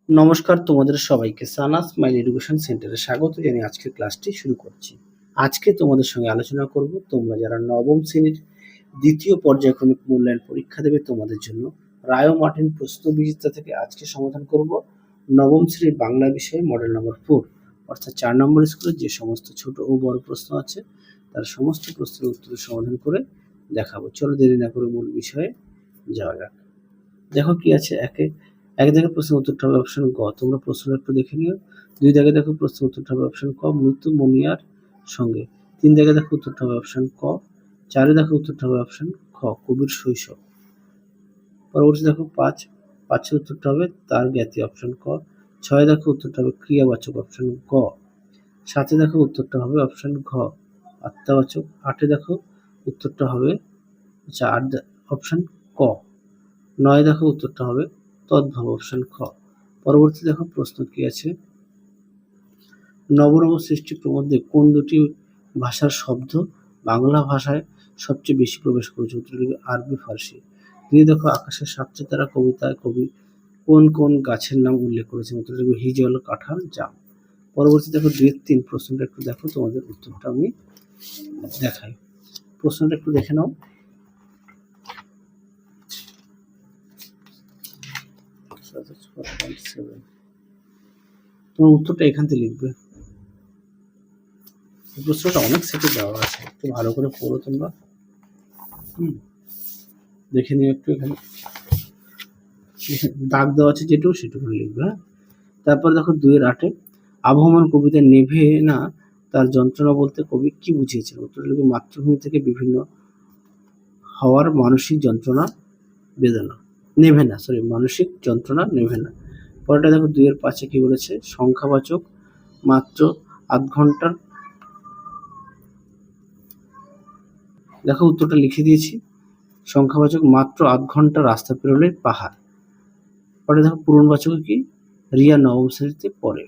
নমস্কার তোমাদের সবাইকে সানাস স্মাইল এডুকেশন সেন্টারে স্বাগত জানিয়ে আজকের ক্লাসটি শুরু করছি। আজকে তোমাদের সঙ্গে আলোচনা করব তোমরা যারা নবম শ্রেণীর দ্বিতীয় পর্যায়ক্রমিক মূল্যায়ন পরীক্ষা দেবে তোমাদের জন্য রায় ও মার্টিন প্রশ্নবিচিত্রা থেকে আজকে সমাধান করব নবম শ্রেণীর বাংলা বিষয়ে মডেল নম্বর 4 অর্থাৎ 4 নম্বর স্কুলের যে সমস্ত ছোট ও বড় প্রশ্ন আছে তার সমস্ত প্রশ্নের উত্তরের সমাধান করে দেখাবো। চলো দেরি না করে মূল বিষয়ে যাওয়া যাক। দেখো কি আছে, এক দাগে প্রশ্নের উত্তরটা হবে অপশন গ। তোমরা প্রশ্নটা একটু দেখে নিও। 2 দাগে দেখো প্রশ্নের উত্তরটা হবে অপশন ক, মৃত্যু মনিয়ার সঙ্গে। 3 দাগে দেখো উত্তরটা হবে অপশন ক। 4 দেখো উত্তরটা হবে অপশন খ, কবির শৈশব। পরবর্তী দেখো 5 এর উত্তরটা হবে তার জ্ঞাতি অপশন ক। 6 দেখো উত্তরটা হবে ক্রিয়াবাচক অপশন গ। 7 দেখো উত্তরটা হবে অপশন ঘ, আত্মবাচক। 8 দেখো উত্তরটা হবে অপশন ক। 9 দেখো উত্তরটা হবে তদ্ভব অপশন খ। পরবর্তী দেখো প্রশ্ন কি আছে, নবনব সৃষ্টি প্রবন্ধে কোন দুটি ভাষার শব্দ বাংলা ভাষায় সবচেয়ে বেশি প্রবেশ করেছে? উত্তর লিখবে আরবি ফার্সি। দিয়ে দেখো আকাশের সাতটা তারা কবিতায় কবি কোন কোন গাছের নাম উল্লেখ করেছেন? উত্তর লিখবে হিজল, কাঁঠাল, জাম। পরবর্তী দেখো 2-3 প্রশ্নটা একটু দেখো, তোমাদের উত্তরটা আমি দেখাই। প্রশ্নটা একটু দেখে নাও। তোমার উত্তরটা এখান থেকে লিখবে। প্রশ্নটা অনেক সেটে দেওয়া আছে, একটু ভালো করে পড়ো তোমরা। দেখে নিও একটু, এখানে দাগ দেওয়া আছে যেটুকু সেটুকু লিখবে। হ্যাঁ, তারপর দেখো 2-8 আবহমান কবিতা নেভে না তার যন্ত্রণা বলতে কবি কি বুঝিয়েছেন? উত্তর লিখবে মাতৃভূমি থেকে বিভিন্ন হওয়ার মানসিক যন্ত্রণা বেদনা নেভে না, মানসিক যন্ত্রণা নেভে না। পরেরটা দেখো 2-5 কি বলেছে, সংখ্যাবাচক মাত্র আধ ঘন্টার। দেখো উত্তরটা লিখে দিয়েছি, সংখ্যাবাচক মাত্র আধ ঘন্টা রাস্তা পেরোলে পাহাড়। পরে দেখো পূরণবাচক কি, রিয়া নবম শ্রেণীতে পড়ে।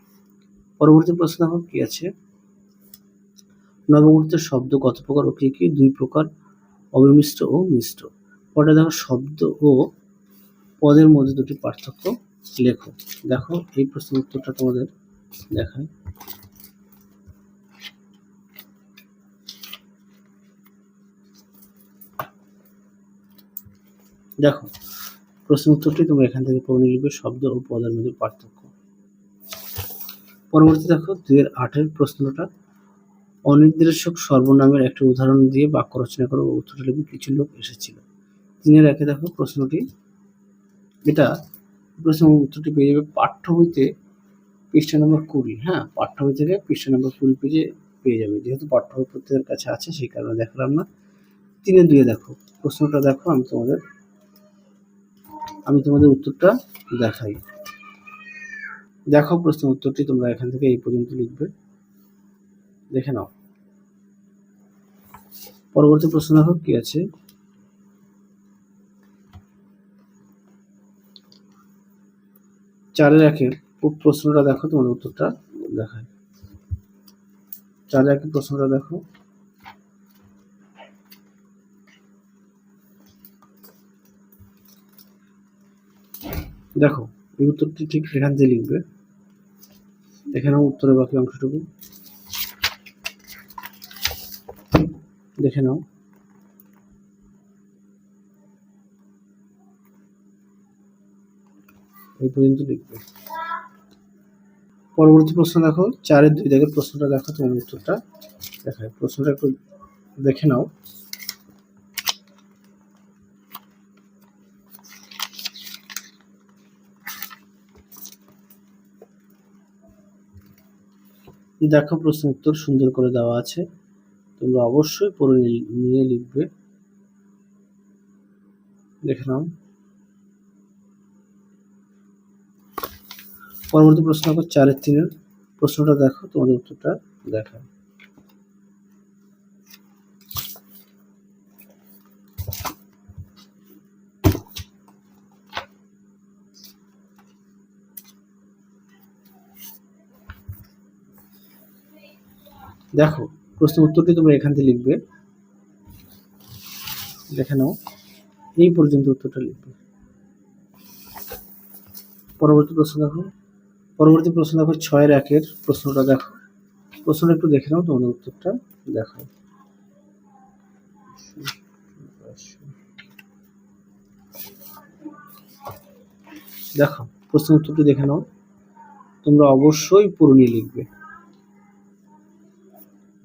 পরবর্তী প্রশ্ন দেখো কি আছে, নবমূর্তের শব্দ কত প্রকার ও কি কি? 2 প্রকার, অবিমিশ্র ও মিশ্র। পরে দেখো শব্দ ও পদের মধ্যে দুটি পার্থক্য লেখো। দেখো এই প্রশ্নের উত্তরটা তোমাদের দেখায়। দেখো প্রশ্নের উত্তরটি তোমরা এখান থেকে পড়ে লিখবে, শব্দ ও পদের মধ্যে পার্থক্য। পরবর্তী দেখো 2-8 প্রশ্নটা, অনির্দেশক সর্বনামের একটি উদাহরণ দিয়ে বাক্য রচনা করো। উত্তরটা লিখবে কিছু লোক এসেছিল। 3-1 দেখো প্রশ্নটি, এটা প্রশ্ন উত্তরটি পেয়ে যাবে পাঠ্য বইতে পৃষ্ঠা নম্বর 20। হ্যাঁ, পাঠ্য বই থেকে পৃষ্ঠা নম্বর 20 পেজে পেয়ে যাবে, যেহেতু পাঠ্য বই প্রত্যেকের কাছে আছে সেই কারণে দেখালাম না। 3-2 দেখো প্রশ্নটা দেখো, আমি তোমাদের উত্তরটা দেখাই। দেখো প্রশ্নের উত্তরটি তোমরা এখান থেকে এই পর্যন্ত লিখবে, দেখে নাও। পরবর্তী প্রশ্ন দেখো কি আছে, চারের একের প্রশ্নটা দেখো, তোমাদের উত্তরটা দেখায়। 4-1 প্রশ্নটা দেখো, দেখো এই উত্তরটি ঠিক এখান থেকে লিখবে, দেখে নাও উত্তরের বাকি অংশটুকু দেখে নাও। এই পর্যন্ত লিখবে। পরবর্তী প্রশ্ন দেখো, 4-2 দাগের প্রশ্নটা দেখো, তোমার উত্তরটা দেখায়। প্রশ্নটা একটু দেখে নাও। দেখো প্রশ্ন উত্তর সুন্দর করে দেওয়া আছে, তোমরা অবশ্যই পড়ে নিয়ে লিখবে, দেখে নাও। পরবর্তী প্রশ্ন দেখো 4-3 প্রশ্নটা দেখো, তোমাদের উত্তরটা দেখায়। দেখো প্রশ্ন উত্তরটি তোমরা এখান থেকে লিখবে, দেখে নাও। এই পর্যন্ত উত্তরটা লিখবে। পরবর্তী প্রশ্ন দেখো, পরবর্তী প্রশ্ন দেখো 6-1 প্রশ্নটা দেখো। প্রশ্নটা একটু দেখে নাও, তোমাদের উত্তরটা দেখো। দেখো প্রশ্ন উত্তরটি দেখে নাও, তোমরা অবশ্যই পূরণীয় লিখবে,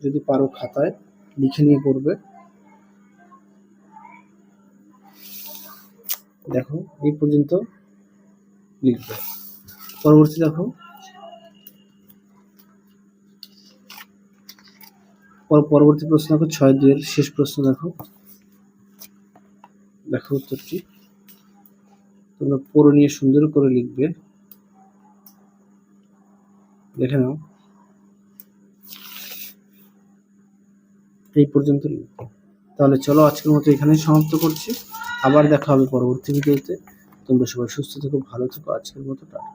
যদি পারো খাতায় লিখে নিয়ে পড়বে। দেখো এই পর্যন্ত লিখবে। পরবর্তী দেখো, পরবর্তী প্রশ্ন দেখো 6-2 শেষ প্রশ্ন দেখো। দেখো উত্তরটি তোমরা পূরণীয় সুন্দর করে লিখবে, দেখে নাও। এই পর্যন্ত লিখবে। তাহলে চলো আজকের মতো এখানেই সমাপ্ত করছি, আবার দেখা হবে পরবর্তী ভিডিওতে। তোমরা সবাই সুস্থ থেকো, ভালো থেকো। আজকের মতো টাটা।